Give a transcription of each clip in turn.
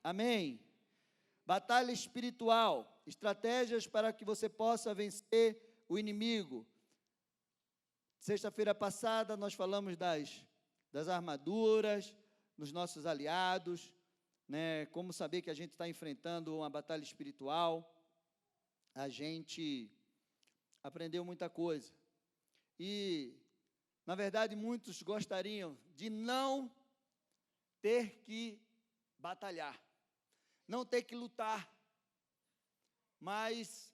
Amém? Batalha espiritual, estratégias para que você possa vencer o inimigo. Sexta-feira passada nós falamos das armaduras, dos nossos aliados, né? Como saber que a gente está enfrentando uma batalha espiritual. A gente aprendeu muita coisa. E, na verdade, muitos gostariam de não ter que batalhar, não ter que lutar. Mas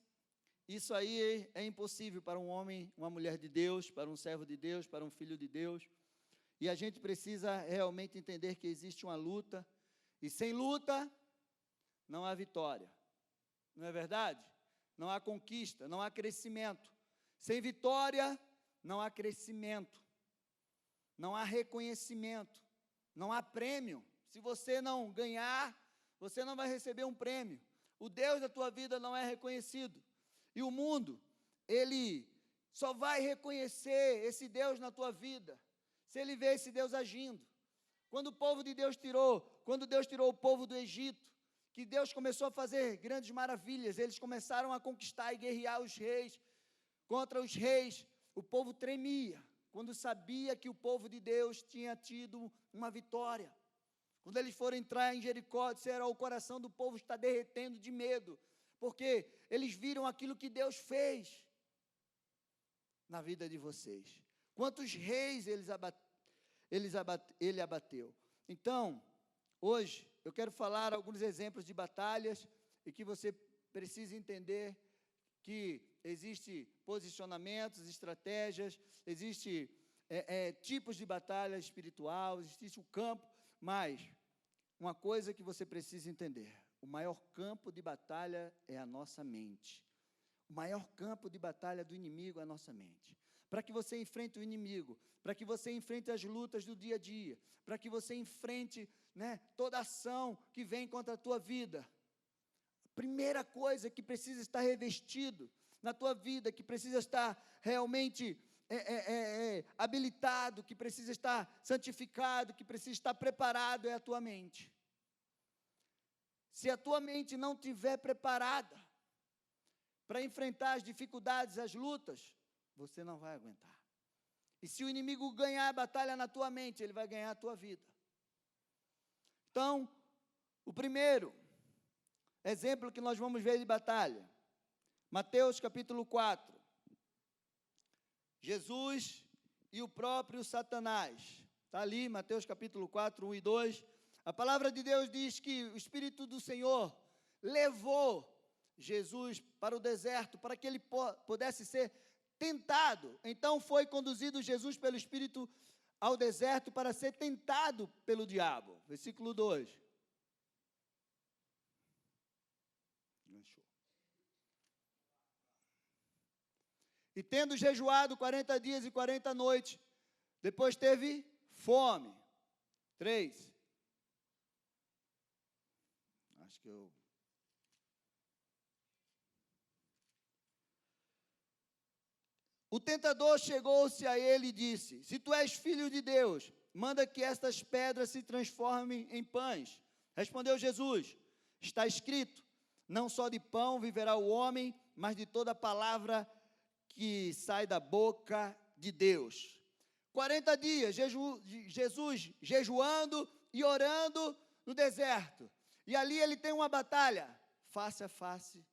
isso aí é impossível para um homem, uma mulher de Deus, para um servo de Deus, para um filho de Deus. E a gente precisa realmente entender que existe uma luta, e sem luta não há vitória. Não é verdade? Não há conquista, não há crescimento. Sem vitória não há crescimento, não há reconhecimento, não há prêmio. Se você não ganhar, você não vai receber um prêmio. O Deus da tua vida não é reconhecido. E o mundo, ele só vai reconhecer esse Deus na tua vida se ele vê esse Deus agindo. Quando Deus tirou o povo do Egito, que Deus começou a fazer grandes maravilhas, eles começaram a conquistar e guerrear os reis, contra os reis, o povo tremia, quando sabia que o povo de Deus tinha tido uma vitória. Quando eles foram entrar em Jericó, disseram, o coração do povo está derretendo de medo, porque eles viram aquilo que Deus fez na vida de vocês. Quantos reis ele abateu. Então, hoje, eu quero falar alguns exemplos de batalhas e que você precisa entender que existe posicionamentos, estratégias, existe tipos de batalha espiritual, existe o campo, mas uma coisa que você precisa entender, o maior campo de batalha é a nossa mente. O maior campo de batalha do inimigo é a nossa mente. Para que você enfrente o inimigo, para que você enfrente as lutas do dia a dia, para que você enfrente, toda ação que vem contra a tua vida. A primeira coisa que precisa estar revestido na tua vida, que precisa estar realmente habilitado, que precisa estar santificado, que precisa estar preparado, é a tua mente. Se a tua mente não estiver preparada para enfrentar as dificuldades, as lutas, você não vai aguentar. E se o inimigo ganhar a batalha na tua mente, ele vai ganhar a tua vida. Então, o primeiro exemplo que nós vamos ver de batalha, Mateus capítulo 4, Jesus e o próprio Satanás. Está ali, Mateus capítulo 4, 1 e 2. A palavra de Deus diz que o Espírito do Senhor levou Jesus para o deserto, para que ele pudesse ser tentado. Então foi conduzido Jesus pelo Espírito ao deserto para ser tentado pelo diabo. Versículo 2. E tendo jejuado 40 dias e 40 noites, depois teve fome. 3. Acho que eu... O tentador chegou-se a ele e disse, se tu és filho de Deus, manda que estas pedras se transformem em pães. Respondeu Jesus, está escrito, não só de pão viverá o homem, mas de toda palavra que sai da boca de Deus. 40 dias, Jesus jejuando e orando no deserto. E ali ele tem uma batalha, face a face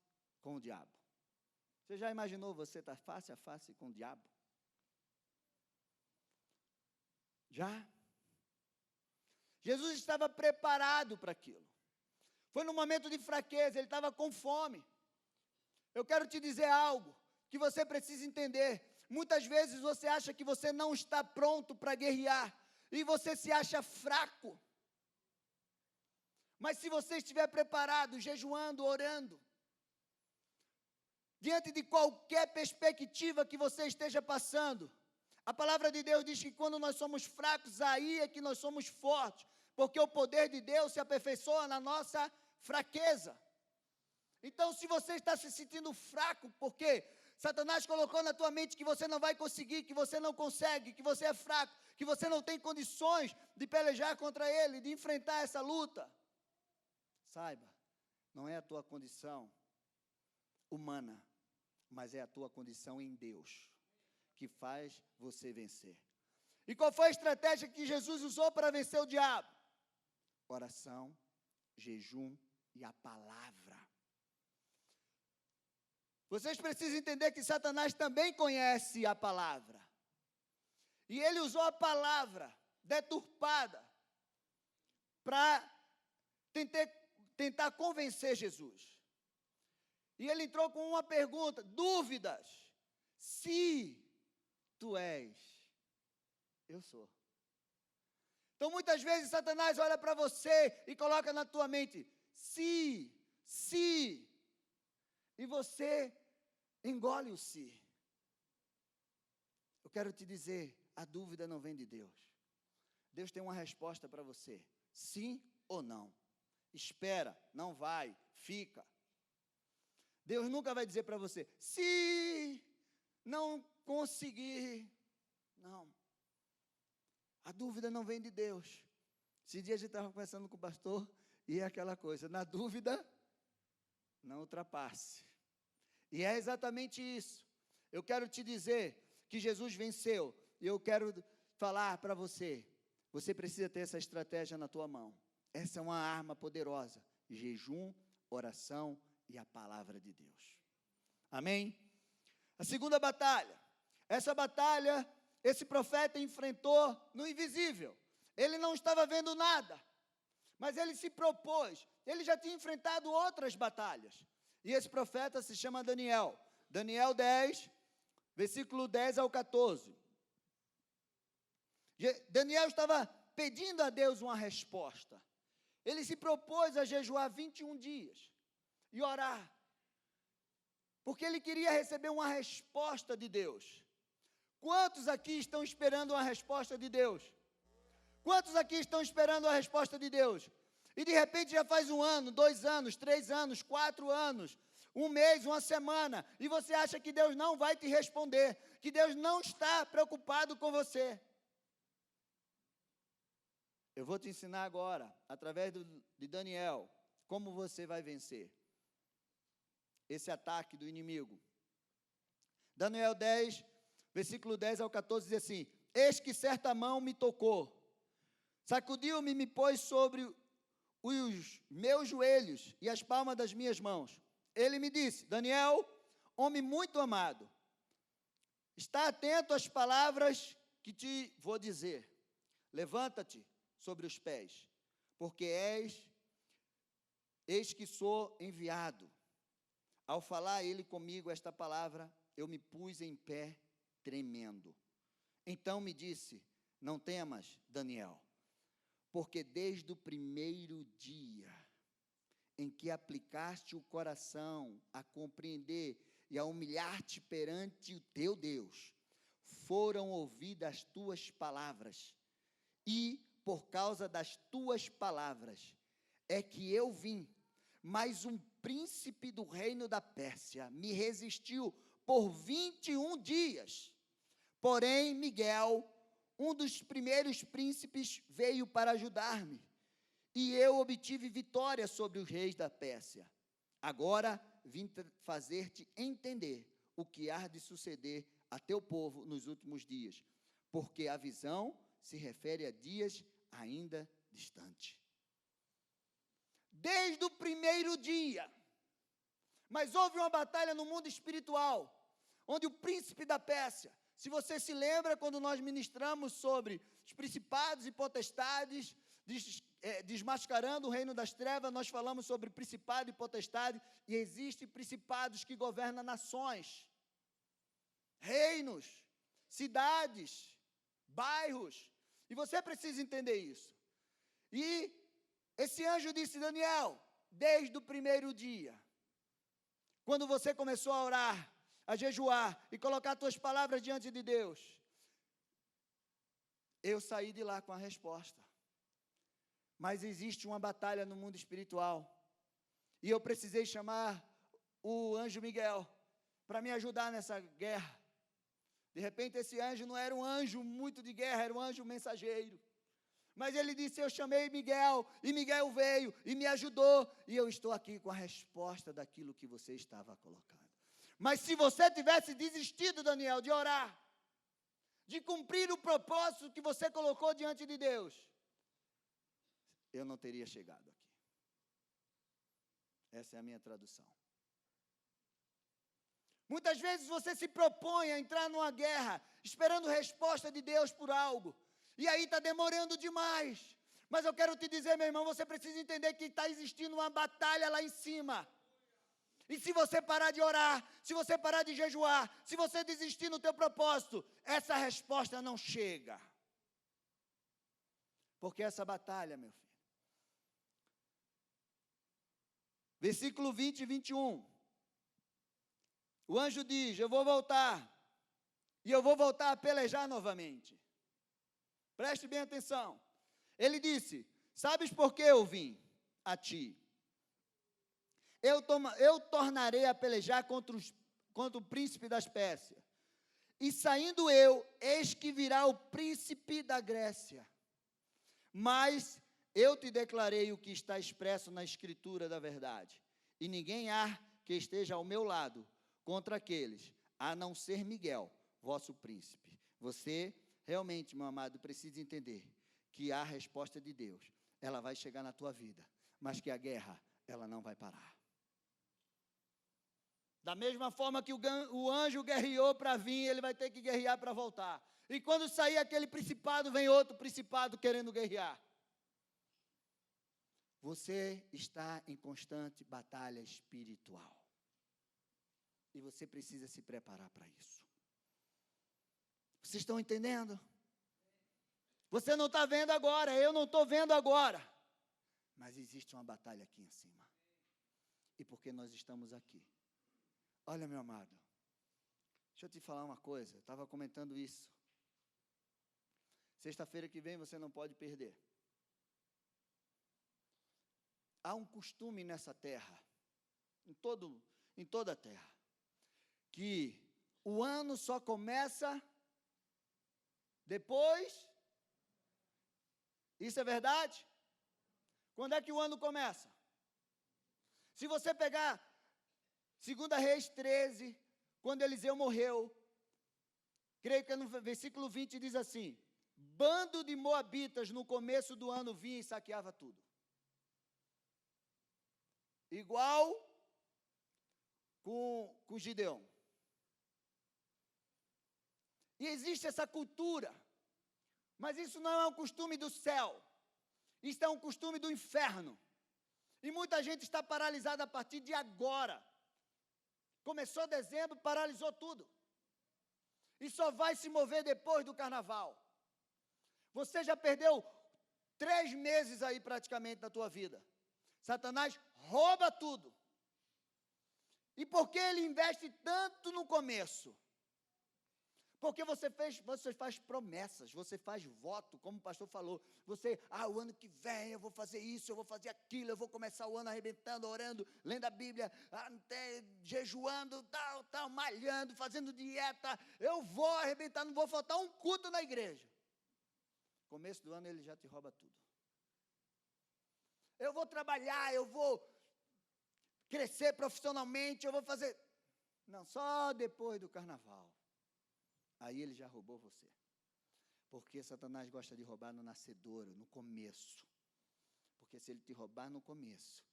com o diabo. Você já imaginou você estar face a face com o diabo? Já? Jesus estava preparado para aquilo. Foi num momento de fraqueza, ele estava com fome. Eu quero te dizer algo que você precisa entender. Muitas vezes você acha que você não está pronto para guerrear e você se acha fraco. Mas se você estiver preparado, jejuando, orando, diante de qualquer perspectiva que você esteja passando, a palavra de Deus diz que quando nós somos fracos, aí é que nós somos fortes, porque o poder de Deus se aperfeiçoa na nossa fraqueza. Então, se você está se sentindo fraco, porque Satanás colocou na tua mente que você não vai conseguir, que você não consegue, que você é fraco, que você não tem condições de pelejar contra ele, de enfrentar essa luta, Saiba, não é a tua condição humana, mas é a tua condição em Deus que faz você vencer. E qual foi a estratégia que Jesus usou para vencer o diabo? Oração, jejum e a palavra. Vocês precisam entender que Satanás também conhece a palavra. E ele usou a palavra deturpada para tentar convencer Jesus. E ele entrou com uma pergunta, dúvidas. Se tu és, eu sou. Então, muitas vezes, Satanás olha para você e coloca na tua mente, se, e você engole o se. Eu quero te dizer, a dúvida não vem de Deus. Deus tem uma resposta para você, sim ou não. Espera, não vai, fica. Deus nunca vai dizer para você, se não conseguir, não. A dúvida não vem de Deus. Esse dia a gente estava conversando com o pastor, e é aquela coisa, na dúvida, não ultrapasse. E é exatamente isso. Eu quero te dizer que Jesus venceu, e eu quero falar para você, você precisa ter essa estratégia na tua mão. Essa é uma arma poderosa, jejum, oração e a palavra de Deus. Amém? A segunda batalha, essa batalha, esse profeta enfrentou no invisível. Ele não estava vendo nada, mas ele se propôs. Ele já tinha enfrentado outras batalhas. E esse profeta se chama Daniel. Daniel 10, versículo 10 ao 14. Daniel estava pedindo a Deus uma resposta. Ele se propôs a jejuar 21 dias e orar, porque ele queria receber uma resposta de Deus. Quantos aqui estão esperando uma resposta de Deus? Quantos aqui estão esperando a resposta de Deus? E de repente já faz 1 ano, 2 anos, 3 anos, 4 anos, 1 mês, 1 semana, e você acha que Deus não vai te responder, que Deus não está preocupado com você. Eu vou te ensinar agora, através de Daniel, como você vai vencer esse ataque do inimigo. Daniel 10, versículo 10 ao 14, diz assim: eis que certa mão me tocou, sacudiu-me e me pôs sobre os meus joelhos e as palmas das minhas mãos. Ele me disse: Daniel, homem muito amado, está atento às palavras que te vou dizer. Levanta-te sobre os pés, porque eis que sou enviado. Ao falar ele comigo esta palavra, eu me pus em pé, tremendo. Então me disse: não temas, Daniel, porque desde o primeiro dia em que aplicaste o coração a compreender e a humilhar-te perante o teu Deus, foram ouvidas as tuas palavras, e por causa das tuas palavras é que eu vim, mas um príncipe do reino da Pérsia me resistiu por 21 dias. Porém, Miguel, um dos primeiros príncipes, veio para ajudar-me, e eu obtive vitória sobre os reis da Pérsia. Agora vim fazer-te entender o que há de suceder a teu povo nos últimos dias, porque a visão se refere a dias ainda distantes. Desde o primeiro dia, mas houve uma batalha no mundo espiritual, onde o príncipe da Pérsia, se você se lembra, quando nós ministramos sobre os principados e potestades, desmascarando o reino das trevas, nós falamos sobre principado e potestade, e existem principados que governam nações, reinos, cidades, bairros, e você precisa entender isso. E esse anjo disse: Daniel, desde o primeiro dia, quando você começou a orar, a jejuar e colocar as tuas palavras diante de Deus, eu saí de lá com a resposta. Mas existe uma batalha no mundo espiritual, e eu precisei chamar o anjo Miguel para me ajudar nessa guerra. De repente esse anjo não era um anjo muito de guerra, era um anjo mensageiro, Mas ele disse, eu chamei Miguel, e Miguel veio e me ajudou, e eu estou aqui com a resposta daquilo que você estava colocando. Mas se você tivesse desistido, Daniel, de orar, de cumprir o propósito que você colocou diante de Deus, eu não teria chegado aqui. Essa é a minha tradução. Muitas vezes você se propõe a entrar numa guerra, esperando resposta de Deus por algo, e aí está demorando demais. Mas eu quero te dizer, meu irmão, você precisa entender que está existindo uma batalha lá em cima. E se você parar de orar, se você parar de jejuar, se você desistir no teu propósito, essa resposta não chega. Porque essa batalha, meu filho. Versículo 20 e 21. O anjo diz, eu vou voltar. E eu vou voltar a pelejar novamente. Preste bem atenção. Ele disse, sabes por que eu vim a ti? Eu tornarei a pelejar contra o príncipe das Pérsia. E saindo eu, eis que virá o príncipe da Grécia. Mas eu te declarei o que está expresso na escritura da verdade. E ninguém há que esteja ao meu lado contra aqueles, a não ser Miguel, vosso príncipe. Você realmente, meu amado, precisa entender que a resposta de Deus, ela vai chegar na tua vida, mas que a guerra, ela não vai parar. Da mesma forma que o anjo guerreou para vir, ele vai ter que guerrear para voltar. E quando sair aquele principado, vem outro principado querendo guerrear. Você está em constante batalha espiritual. E você precisa se preparar para isso. Vocês estão entendendo? Você não está vendo agora, eu não estou vendo agora. Mas existe uma batalha aqui em cima. E porque nós estamos aqui. Olha, meu amado, deixa eu te falar uma coisa, eu estava comentando isso. Sexta-feira que vem você não pode perder. Há um costume nessa terra, em toda a terra, que o ano só começa depois. Isso é verdade? Quando é que o ano começa? Se você pegar 2 Reis 13, quando Eliseu morreu, creio que no versículo 20 diz assim, bando de moabitas no começo do ano vinha e saqueava tudo. Igual com Gideão. E existe essa cultura, mas isso não é um costume do céu, isso é um costume do inferno. E muita gente está paralisada a partir de agora. Começou dezembro, paralisou tudo. E só vai se mover depois do carnaval. Você já perdeu 3 meses aí praticamente da tua vida. Satanás rouba tudo. E por que ele investe tanto no começo? Porque você faz promessas, você faz voto, como o pastor falou. Você, o ano que vem eu vou fazer isso, eu vou fazer aquilo, eu vou começar o ano arrebentando, orando, lendo a Bíblia, até jejuando, tal, malhando, fazendo dieta. Eu vou arrebentar, não vou faltar um culto na igreja. Começo do ano ele já te rouba tudo. Eu vou trabalhar, eu vou crescer profissionalmente, eu vou fazer. Não, só depois do carnaval. Aí ele já roubou você. Porque Satanás gosta de roubar no nascedouro, no começo. Porque se ele te roubar no começo,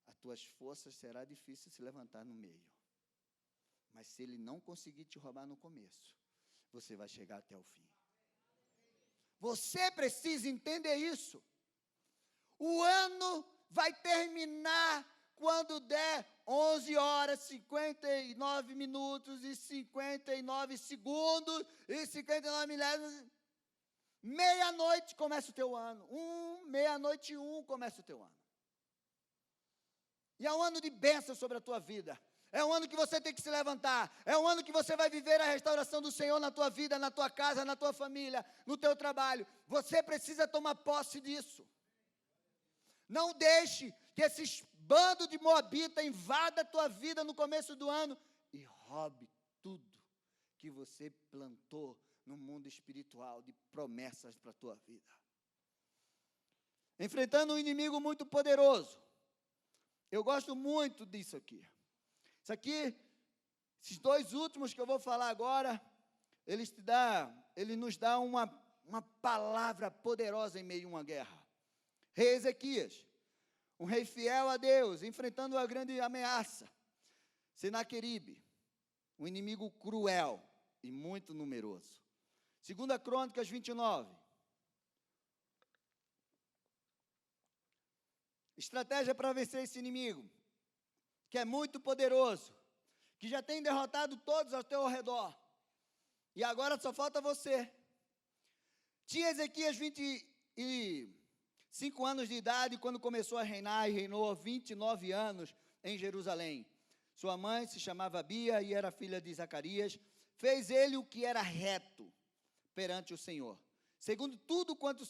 as tuas forças será difícil se levantar no meio. Mas se ele não conseguir te roubar no começo, você vai chegar até o fim. Você precisa entender isso. O ano vai terminar quando der 11 horas, 59 minutos e 59 segundos e 59 milésimos. Meia-noite começa o teu ano. Meia-noite e 1 começa o teu ano. E é um ano de bênção sobre a tua vida. É um ano que você tem que se levantar. É um ano que você vai viver a restauração do Senhor na tua vida, na tua casa, na tua família, no teu trabalho. Você precisa tomar posse disso. Não deixe que esses bandos de moabita invada a tua vida no começo do ano e roube tudo que você plantou no mundo espiritual de promessas para a tua vida. enfrentando um inimigo muito poderoso. Eu gosto muito disso aqui. Isso aqui, esses dois últimos que eu vou falar agora, ele nos dá uma palavra poderosa em meio a uma guerra. Rei Ezequias, um rei fiel a Deus, enfrentando uma grande ameaça. Senaqueribe, um inimigo cruel e muito numeroso. 2 Crônicas 29. Estratégia para vencer esse inimigo, que é muito poderoso, que já tem derrotado todos ao teu redor, e agora só falta você. Tinha Ezequias 25 anos de idade quando começou a reinar, e reinou 29 anos em Jerusalém. Sua mãe se chamava Abia e era filha de Zacarias. Fez ele o que era reto perante o Senhor, segundo tudo quanto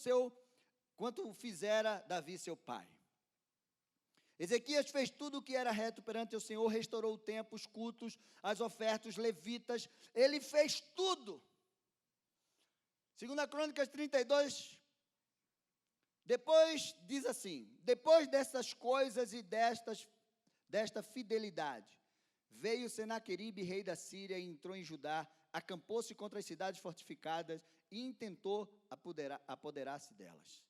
fizera Davi seu pai. Ezequias fez tudo o que era reto perante o Senhor, restaurou o templo, os cultos, as ofertas, os levitas, ele fez tudo. 2 Crônicas 32, depois diz assim: depois dessas coisas e desta fidelidade, veio Senaqueribe, rei da Síria, e entrou em Judá, acampou-se contra as cidades fortificadas e intentou apoderar-se delas.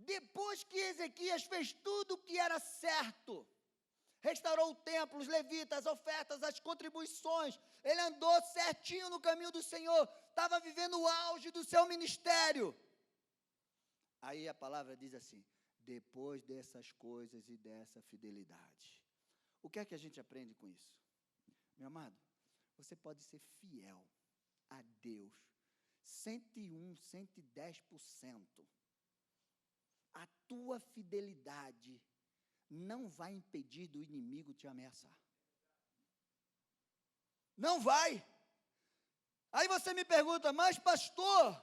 Depois que Ezequias fez tudo o que era certo, restaurou o templo, os levitas, as ofertas, as contribuições, ele andou certinho no caminho do Senhor, estava vivendo o auge do seu ministério. Aí a palavra diz assim: depois dessas coisas e dessa fidelidade. O que é que a gente aprende com isso? Meu amado, você pode ser fiel a Deus 101, 110%. A tua fidelidade não vai impedir do inimigo te ameaçar. Não vai. Aí você me pergunta: mas pastor,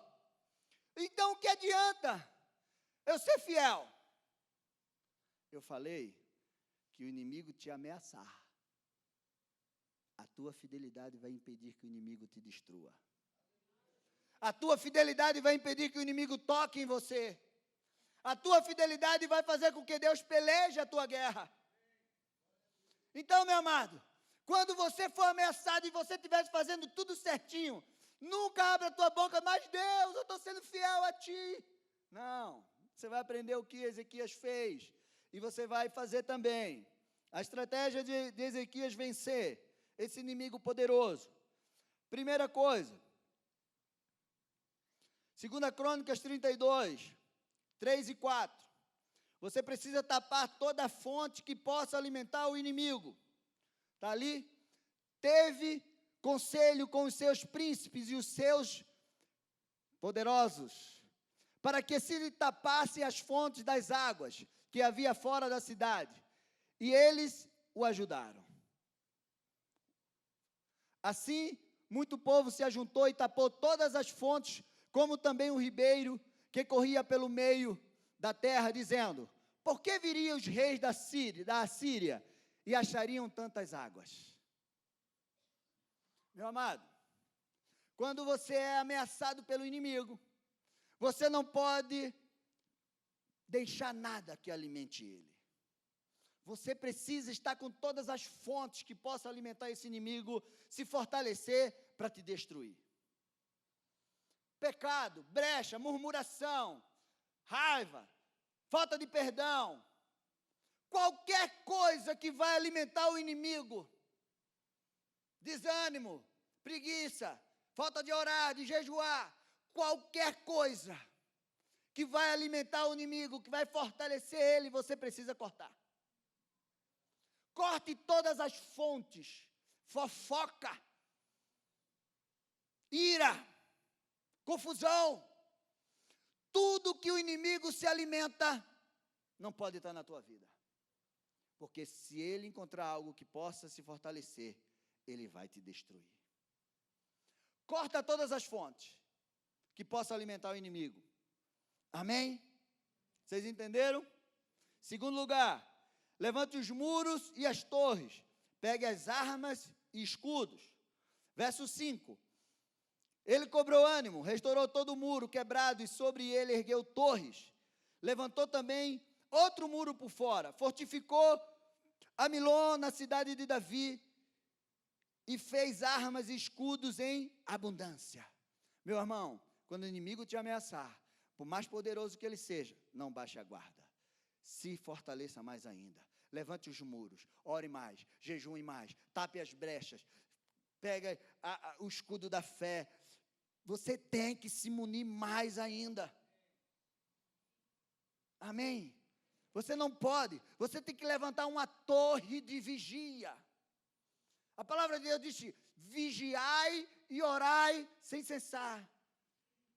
então o que adianta eu ser fiel? Eu falei que o inimigo te ameaçar, a tua fidelidade vai impedir que o inimigo te destrua. A tua fidelidade vai impedir que o inimigo toque em você. A tua fidelidade vai fazer com que Deus peleje a tua guerra. Então, meu amado, quando você for ameaçado e você estiver fazendo tudo certinho, nunca abra a tua boca: mas Deus, eu estou sendo fiel a ti. Não, você vai aprender o que Ezequias fez, e você vai fazer também. A estratégia de Ezequias vencer esse inimigo poderoso. Primeira coisa, 2 Crônicas 32, 3 e 4. Você precisa tapar toda fonte que possa alimentar o inimigo. Está ali? Teve conselho com os seus príncipes e os seus poderosos, para que se tapassem as fontes das águas que havia fora da cidade. E eles o ajudaram. Assim, muito povo se ajuntou e tapou todas as fontes, como também o ribeiro que corria pelo meio da terra, dizendo: por que viriam os reis da Assíria e achariam tantas águas? Meu amado, quando você é ameaçado pelo inimigo, você não pode deixar nada que alimente ele. Você precisa estar com todas as fontes que possam alimentar esse inimigo, se fortalecer para te destruir. Pecado, brecha, murmuração, raiva, falta de perdão, qualquer coisa que vai alimentar o inimigo, desânimo, preguiça, falta de orar, de jejuar, qualquer coisa que vai alimentar o inimigo, que vai fortalecer ele, você precisa cortar. Corte todas as fontes, fofoca, ira, confusão, tudo que o inimigo se alimenta, não pode estar na tua vida. Porque se ele encontrar algo que possa se fortalecer, ele vai te destruir. Corta todas as fontes que possam alimentar o inimigo. Amém? Vocês entenderam? Segundo lugar, levante os muros e as torres, pegue as armas e escudos. Verso 5. Ele cobrou ânimo, restaurou todo o muro quebrado e sobre ele ergueu torres. Levantou também outro muro por fora, fortificou a Milom, na cidade de Davi, e fez armas e escudos em abundância. Meu irmão, quando o inimigo te ameaçar, por mais poderoso que ele seja, não baixe a guarda. Se fortaleça mais ainda. Levante os muros, ore mais, jejue mais, tape as brechas, pega o escudo da fé. Você tem que se munir mais ainda. Amém? Você não pode, você tem que levantar uma torre de vigia. A palavra de Deus diz: vigiai e orai sem cessar.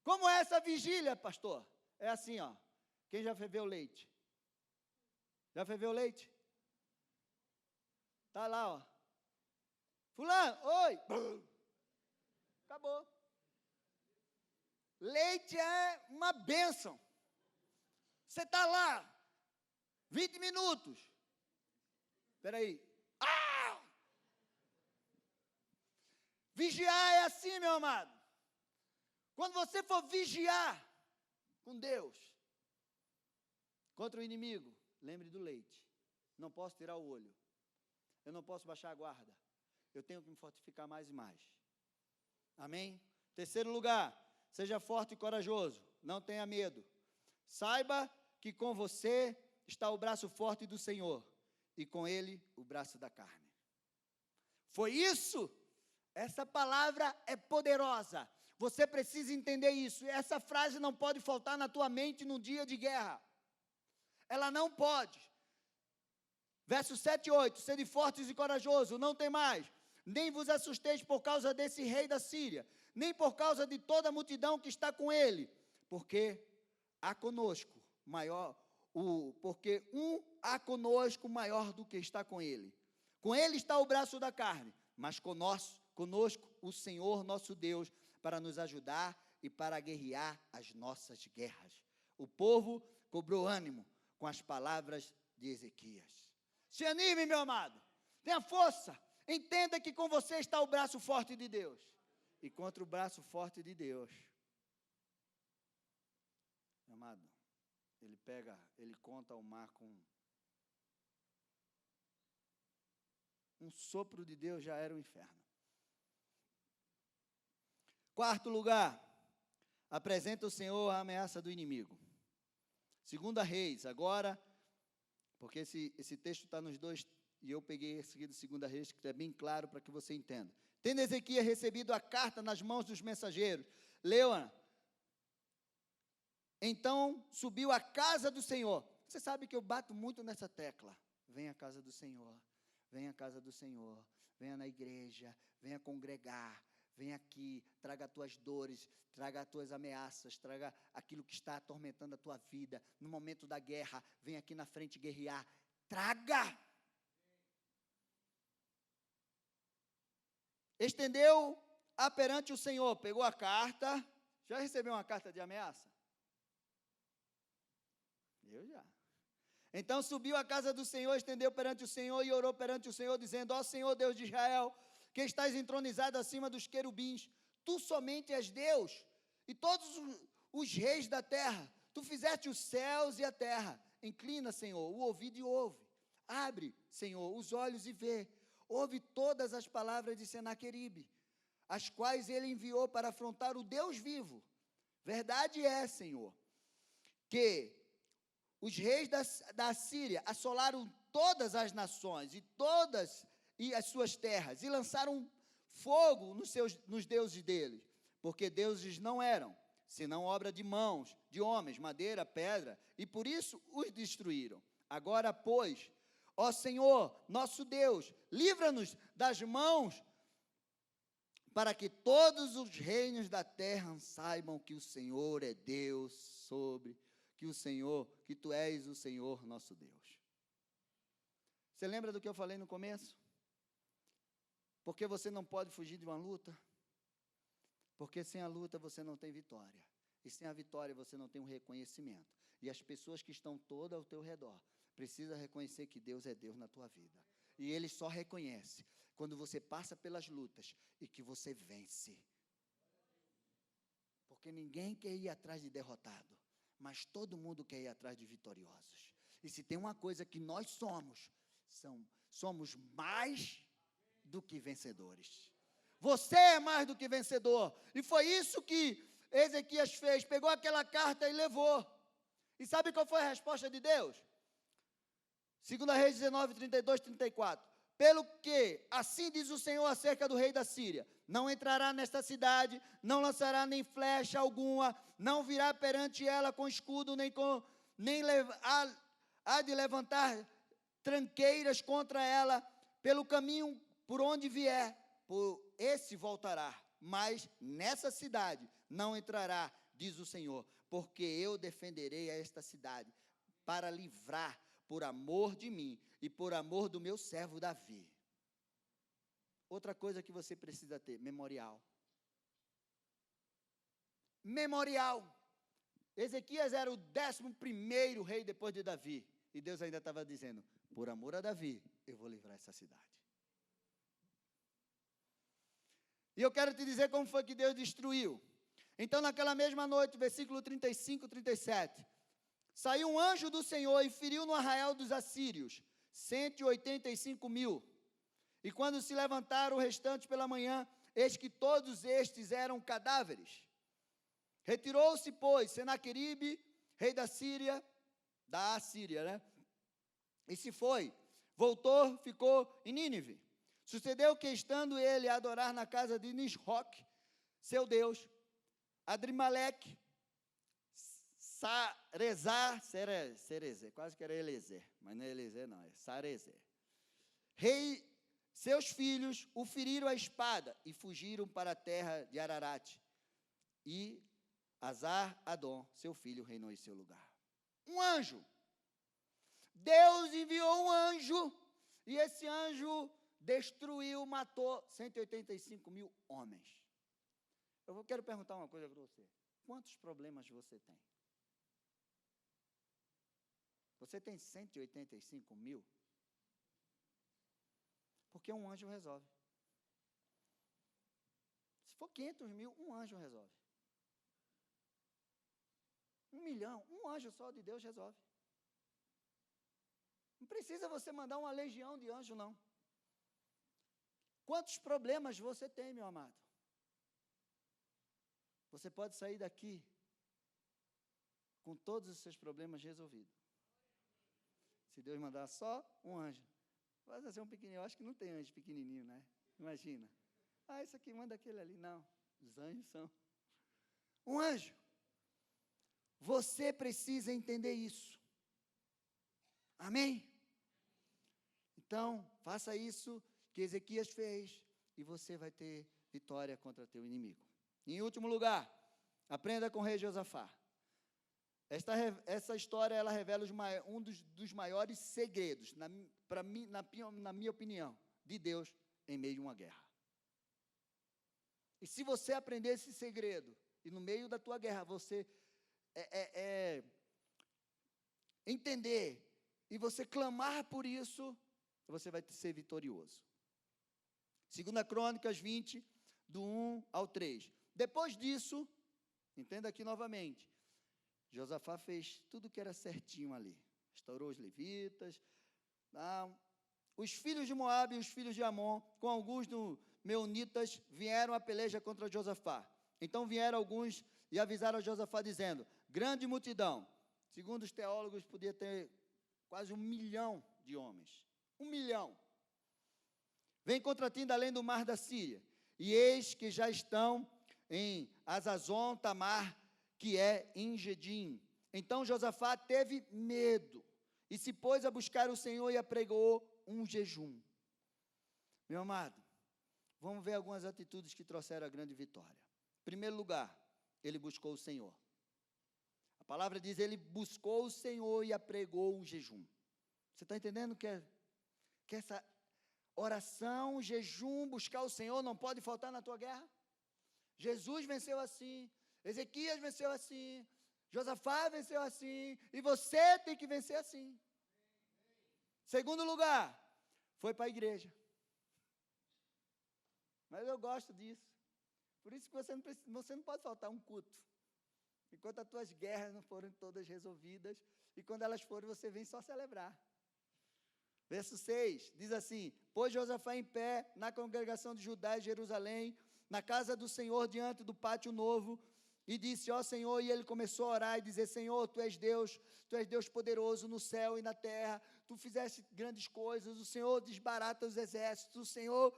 Como é essa vigília, pastor? É assim, ó. Quem já ferveu leite? Já ferveu leite? Tá lá, ó. Fulano, oi. Acabou. Leite é uma bênção. Você está lá, 20 minutos. Espera aí. Vigiar é assim, meu amado. Quando você for vigiar com Deus, contra o inimigo, lembre do leite. Não posso tirar o olho. Eu não posso baixar a guarda. Eu tenho que me fortificar mais e mais. Amém? Terceiro lugar, seja forte e corajoso. Não tenha medo. Saiba que com você está o braço forte do Senhor e com ele o braço da carne. Foi isso? Essa palavra é poderosa. Você precisa entender isso. Essa frase não pode faltar na tua mente num dia de guerra. Ela não pode. Versos 7 e 8. Sede fortes e corajosos, não tem mais. Nem vos assusteis por causa desse rei da Síria, nem por causa de toda a multidão que está com ele. Porque há conosco maior, porque há conosco maior do que está com ele. Com ele está o braço da carne, mas conosco o Senhor nosso Deus, para nos ajudar e para guerrear as nossas guerras. O povo cobrou ânimo com as palavras de Ezequias. Se anime, meu amado, tenha força, entenda que com você está o braço forte de Deus. E contra o braço forte de Deus, meu amado, ele conta o mar com um sopro de Deus, já era o inferno. Quarto lugar, apresenta o Senhor a ameaça do inimigo. Segunda Reis, agora, porque esse texto está nos dois, e eu peguei esse aqui do Segunda Reis, que é bem claro para que você entenda. Tendo Ezequias recebido a carta nas mãos dos mensageiros, leu-a. Então subiu à casa do Senhor. Você sabe que eu bato muito nessa tecla. Venha à casa do Senhor, venha à casa do Senhor, venha na igreja, venha congregar, venha aqui, traga as tuas dores, traga as tuas ameaças, traga aquilo que está atormentando a tua vida. No momento da guerra, venha aqui na frente guerrear. Traga! Estendeu-a perante o Senhor, pegou a carta. Já recebeu uma carta de ameaça? Eu já. Então subiu à casa do Senhor, estendeu perante o Senhor e orou perante o Senhor, dizendo: ó Senhor Deus de Israel, que estás entronizado acima dos querubins, tu somente és Deus, e todos os reis da terra, tu fizeste os céus e a terra. Inclina, Senhor, o ouvido e ouve. Abre, Senhor, os olhos e vê. Ouve todas as palavras de Senaqueribe, as quais ele enviou para afrontar o Deus vivo. Verdade é, Senhor, que os reis da Síria assolaram todas as nações e as suas terras, e lançaram fogo nos deuses deles, porque deuses não eram, senão obra de mãos, de homens, madeira, pedra, e por isso os destruíram. Agora, pois, ó Senhor, nosso Deus, livra-nos das mãos, para que todos os reinos da terra saibam que o Senhor é Deus que tu és o Senhor nosso Deus. Você lembra do que eu falei no começo? Porque você não pode fugir de uma luta? Porque sem a luta você não tem vitória. E sem a vitória você não tem um reconhecimento. E as pessoas que estão todas ao teu redor precisam reconhecer que Deus é Deus na tua vida. E Ele só reconhece quando você passa pelas lutas e que você vence. Porque ninguém quer ir atrás de derrotado, mas todo mundo quer ir atrás de vitoriosos. E se tem uma coisa que nós somos mais do que vencedores. Você é mais do que vencedor. E foi isso que Ezequias fez, pegou aquela carta e levou. E sabe qual foi a resposta de Deus? 2 Reis 19, 32, 34. Pelo que, assim diz o Senhor acerca do rei da Síria, não entrará nesta cidade, não lançará nem flecha alguma, não virá perante ela com escudo, há de levantar tranqueiras contra ela, pelo caminho por onde vier, por esse voltará, mas nessa cidade não entrará, diz o Senhor, porque eu defenderei a esta cidade, para livrar, por amor de mim e por amor do meu servo Davi. Outra coisa que você precisa ter, memorial. Memorial. Ezequias era o 11º rei depois de Davi, e Deus ainda estava dizendo, por amor a Davi, eu vou livrar essa cidade. E eu quero te dizer como foi que Deus destruiu. Então, naquela mesma noite, versículo 35, 37, saiu um anjo do Senhor e feriu no arraial dos assírios 185.000. E quando se levantaram o restante pela manhã, eis que todos estes eram cadáveres. Retirou-se, pois, Senaqueribe, rei da Assíria, né? E se foi, voltou, ficou em Nínive. Sucedeu que, estando ele a adorar na casa de Nisroque, seu Deus, Adrimeleque, Sarezer, quase que era Elezer, mas não é Elezer não, é Sarezer. Rei, seus filhos o feriram a espada e fugiram para a terra de Ararate. E Azar-Adom, seu filho, reinou em seu lugar. Um anjo. Deus enviou um anjo e esse anjo destruiu, matou 185.000 homens. Eu quero perguntar uma coisa para você. Quantos problemas você tem? Você tem 185.000? Porque um anjo resolve. Se for 500.000, um anjo resolve. 1 milhão, um anjo só de Deus resolve. Não precisa você mandar uma legião de anjos, não. Quantos problemas você tem, meu amado? Você pode sair daqui com todos os seus problemas resolvidos. Se Deus mandar só um anjo. Vai ser um pequenininho, eu acho que não tem anjo pequenininho, né? Imagina. Isso aqui manda aquele ali. Não, os anjos são. Um anjo. Você precisa entender isso. Amém? Então, faça isso que Ezequias fez e você vai ter vitória contra teu inimigo. Em último lugar, aprenda com o rei Josafá. Essa história, ela revela um dos maiores segredos, na minha opinião, de Deus em meio a uma guerra. E se você aprender esse segredo, e no meio da tua guerra, você entender, e você clamar por isso, você vai ser vitorioso. 2 Crônicas 20, do 1 ao 3. Depois disso, entenda aqui novamente, Josafá fez tudo que era certinho ali. Restaurou os levitas. Os filhos de Moabe e os filhos de Amon, com alguns meunitas, vieram à peleja contra Josafá. Então vieram alguns e avisaram a Josafá, dizendo, grande multidão. Segundo os teólogos, podia ter quase 1 milhão de homens. 1 milhão. Vem contra ti além do mar da Síria. E eis que já estão em Azazon Tamar, que é em Gedim. Então Josafá teve medo e se pôs a buscar o Senhor e apregou um jejum. Meu amado, vamos ver algumas atitudes que trouxeram a grande vitória. Em primeiro lugar, ele buscou o Senhor. A palavra diz, ele buscou o Senhor e apregou um jejum. Você está entendendo que essa oração, jejum, buscar o Senhor não pode faltar na tua guerra? Jesus venceu assim, Ezequias venceu assim, Josafá venceu assim, e você tem que vencer assim. Segundo lugar, foi para a igreja. Mas eu gosto disso. Por isso que você não pode faltar um culto. enquanto as tuas guerras não forem todas resolvidas, e quando elas forem, você vem só celebrar. Verso 6, diz assim: pôs Josafá em pé na congregação de Judá e Jerusalém, na casa do Senhor, diante do pátio novo, e disse: ó Senhor, e ele começou a orar e dizer: Senhor, Tu és Deus poderoso no céu e na terra, Tu fizeste grandes coisas, o Senhor desbarata os exércitos, o Senhor...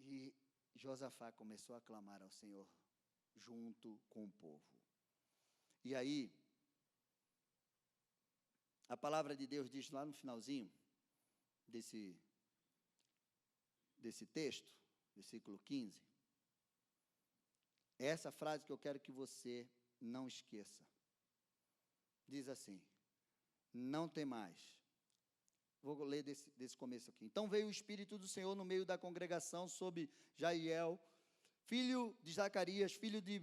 E Josafá começou a clamar ao Senhor, junto com o povo. E aí, a palavra de Deus diz lá no finalzinho desse texto, versículo 15, essa frase que eu quero que você não esqueça. Diz assim: não temais. Vou ler desse começo aqui. Então veio o Espírito do Senhor no meio da congregação sobre Jaiel, filho de Zacarias, filho de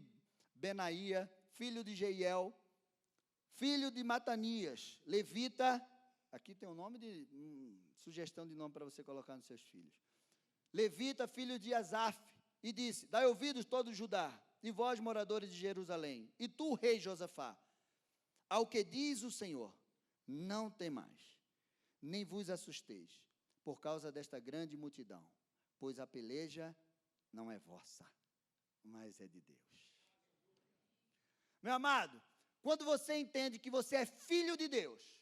Benaía, filho de Jeiel, filho de Matanias, levita. Aqui tem um nome de sugestão de nome para você colocar nos seus filhos. Levita, filho de Asaf, e disse: dai ouvidos todo Judá, e vós, moradores de Jerusalém, e tu, rei Josafá, ao que diz o Senhor, não temais, nem vos assusteis, por causa desta grande multidão, pois a peleja não é vossa, mas é de Deus. Meu amado, quando você entende que você é filho de Deus,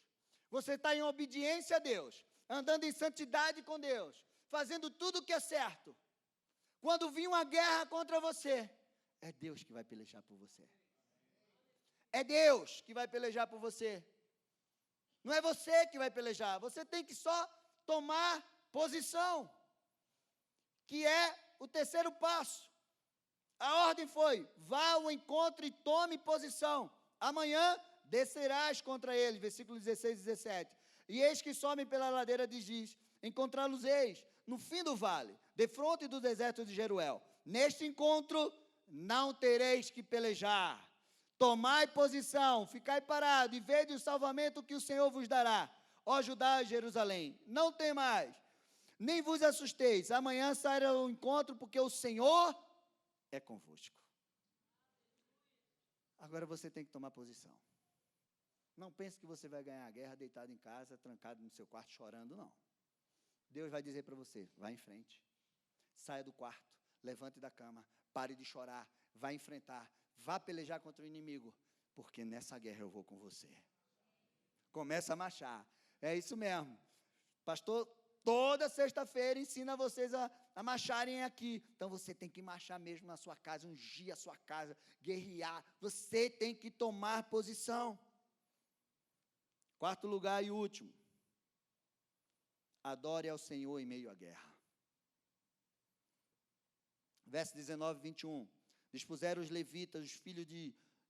você está em obediência a Deus, andando em santidade com Deus, fazendo tudo o que é certo, quando vir uma guerra contra você, é Deus que vai pelejar por você. É Deus que vai pelejar por você. Não é você que vai pelejar. Você tem que só tomar posição, que é o terceiro passo. A ordem foi: vá ao encontro e tome posição. Amanhã descerás contra ele. Versículo 16 e 17. E eis que somem pela ladeira de Giz. Encontrá-los-eis no fim do vale, defronte do deserto de Jeruel. Neste encontro não tereis que pelejar. Tomai posição, ficai parado e vede o salvamento que o Senhor vos dará. Ó Judá e Jerusalém, não temais, nem vos assusteis. Amanhã sairá ao encontro, porque o Senhor é convosco. Agora você tem que tomar posição. Não pense que você vai ganhar a guerra deitado em casa, trancado no seu quarto, chorando, não. Deus vai dizer para você: vá em frente, saia do quarto, levante da cama, pare de chorar, vá enfrentar, vá pelejar contra o inimigo, porque nessa guerra eu vou com você. Começa a marchar. É isso mesmo. Pastor, toda sexta-feira ensina vocês a marcharem aqui. Então você tem que marchar mesmo na sua casa, ungir a sua casa, guerrear. Você tem que tomar posição. Quarto lugar e último: adore ao Senhor em meio à guerra. Verso 19 e 21. Dispuseram os levitas, os filhos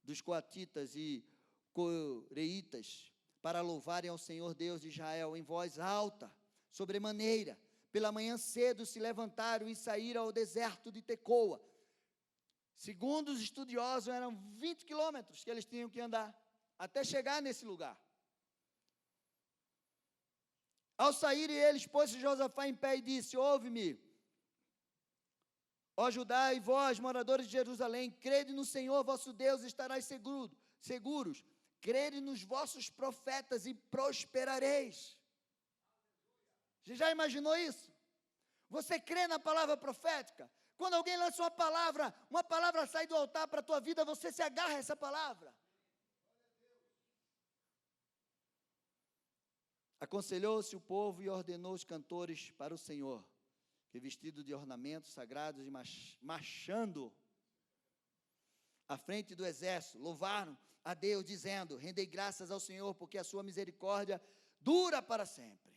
dos coatitas e coreitas, para louvarem ao Senhor Deus de Israel em voz alta, sobremaneira. Pela manhã cedo se levantaram e saíram ao deserto de Tecoa. Segundo os estudiosos, eram 20 quilômetros que eles tinham que andar, até chegar nesse lugar. Ao saírem eles, pôs-se Josafá em pé e disse: ouve-me, ó Judá e vós, moradores de Jerusalém, crede no Senhor vosso Deus, estarás seguros. Crede nos vossos profetas e prosperareis. Você já imaginou isso? Você crê na palavra profética? Quando alguém lança uma palavra sai do altar para a tua vida, você se agarra a essa palavra. Aconselhou-se o povo e ordenou os cantores para o Senhor, que vestido de ornamentos sagrados e marchando à frente do exército, louvaram a Deus, dizendo: rendei graças ao Senhor, porque a sua misericórdia dura para sempre.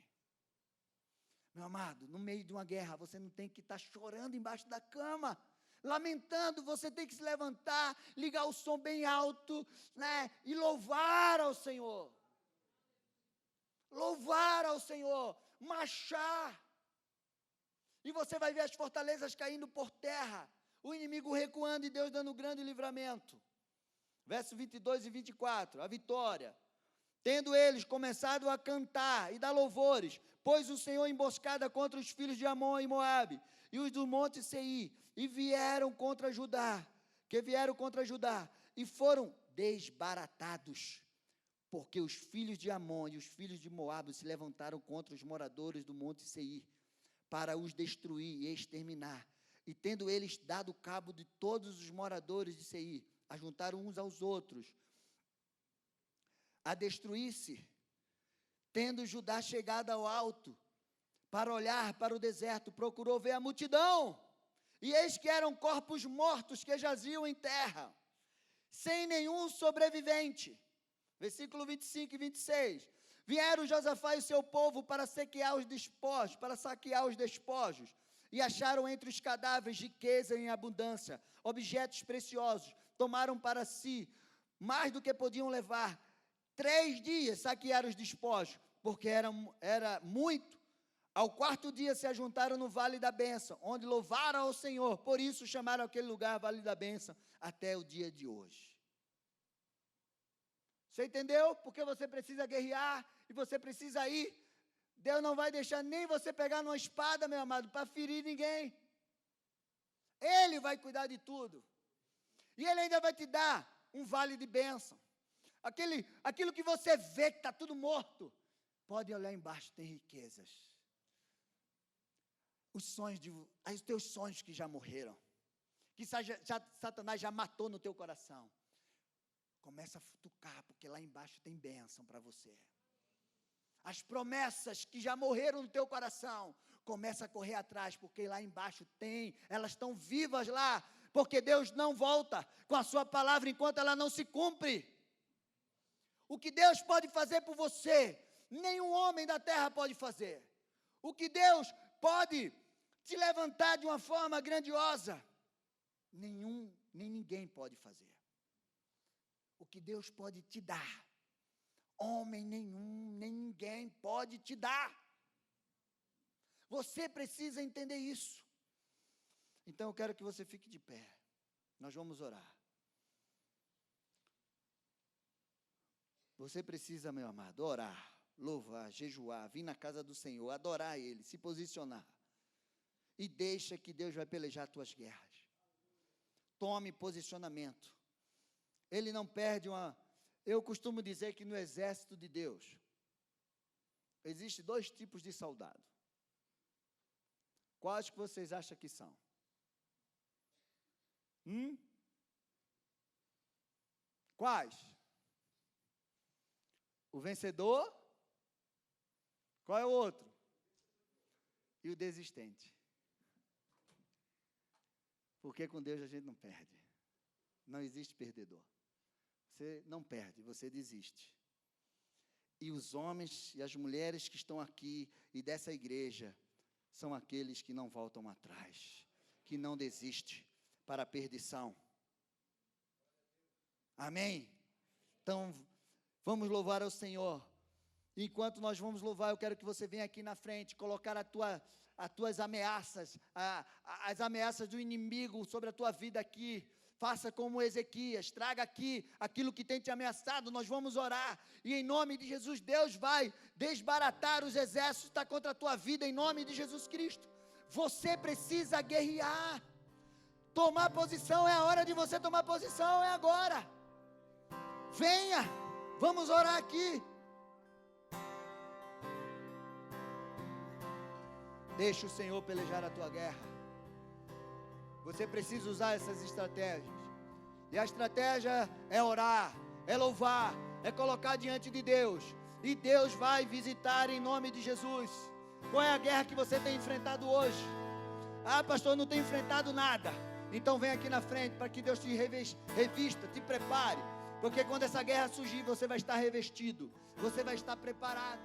Meu amado, no meio de uma guerra, você não tem que estar chorando embaixo da cama, lamentando. Você tem que se levantar, ligar o som bem alto, né, e louvar ao Senhor. Louvar ao Senhor, marchar. E você vai ver as fortalezas caindo por terra, o inimigo recuando e Deus dando grande livramento. Versos 22 e 24, a vitória. Tendo eles começado a cantar e dar louvores, pôs o Senhor emboscada contra os filhos de Amon e Moabe, e os do monte Seir, e vieram contra Judá, e foram desbaratados, porque os filhos de Amon e os filhos de Moabe se levantaram contra os moradores do monte Seir, para os destruir e exterminar. E tendo eles dado cabo de todos os moradores de Seir, ajuntaram uns aos outros, a destruir-se. Tendo Judá chegado ao alto, para olhar para o deserto, procurou ver a multidão, e eis que eram corpos mortos que jaziam em terra, sem nenhum sobrevivente. Versículo 25 e 26. Vieram Josafá e o seu povo para saquear os despojos, e acharam entre os cadáveres riqueza em abundância, objetos preciosos. Tomaram para si mais do que podiam levar. 3 dias saquearam os despojos, porque era muito. Ao 4º dia se ajuntaram no Vale da Bênção, onde louvaram ao Senhor. Por isso chamaram aquele lugar Vale da Bênção até o dia de hoje. Você entendeu? Porque você precisa guerrear e você precisa ir. Deus não vai deixar nem você pegar numa espada, meu amado, para ferir ninguém. Ele vai cuidar de tudo. E Ele ainda vai te dar um vale de bênção. Aquilo que você vê que está tudo morto, pode olhar embaixo, tem riquezas. Os teus sonhos que já morreram, que Satanás já matou no teu coração. Começa a futucar, porque lá embaixo tem bênção para você. As promessas que já morreram no teu coração, começa a correr atrás, porque lá embaixo elas estão vivas lá, porque Deus não volta com a sua palavra enquanto ela não se cumpre. O que Deus pode fazer por você, nenhum homem da terra pode fazer. O que Deus pode te levantar de uma forma grandiosa, nem ninguém pode fazer. O que Deus pode te dar, homem nenhum, nem ninguém pode te dar. Você precisa entender isso. Então eu quero que você fique de pé. Nós vamos orar. Você precisa, meu amado, orar, louvar, jejuar, vir na casa do Senhor, adorar Ele, se posicionar. E deixa que Deus vai pelejar as tuas guerras. Tome posicionamento. Ele não perde Eu costumo dizer que no exército de Deus, existem 2 tipos de soldado. Quais que vocês acham que são? Quais? O vencedor? Qual é o outro? E o desistente. Porque com Deus a gente não perde. Não existe perdedor. Você não perde, você desiste. E os homens e as mulheres que estão aqui e dessa igreja são aqueles que não voltam atrás, que não desistem para a perdição. Amém? Então, vamos louvar ao Senhor. Enquanto nós vamos louvar, eu quero que você venha aqui na frente, colocar as tuas ameaças, as ameaças do inimigo sobre a tua vida aqui. Faça como Ezequias, traga aqui aquilo que tem te ameaçado, nós vamos orar, e em nome de Jesus, Deus vai desbaratar os exércitos que estão contra a tua vida, em nome de Jesus Cristo. Você precisa guerrear, tomar posição, é a hora de você tomar posição, é agora. Venha, vamos orar aqui. Deixa o Senhor pelejar a tua guerra. Você precisa usar essas estratégias. E a estratégia é orar, é louvar, é colocar diante de Deus. E Deus vai visitar em nome de Jesus. Qual é a guerra que você tem enfrentado hoje? Ah, pastor, não tenho enfrentado nada. Então vem aqui na frente para que Deus te revista, te prepare. Porque quando essa guerra surgir, você vai estar revestido. Você vai estar preparado.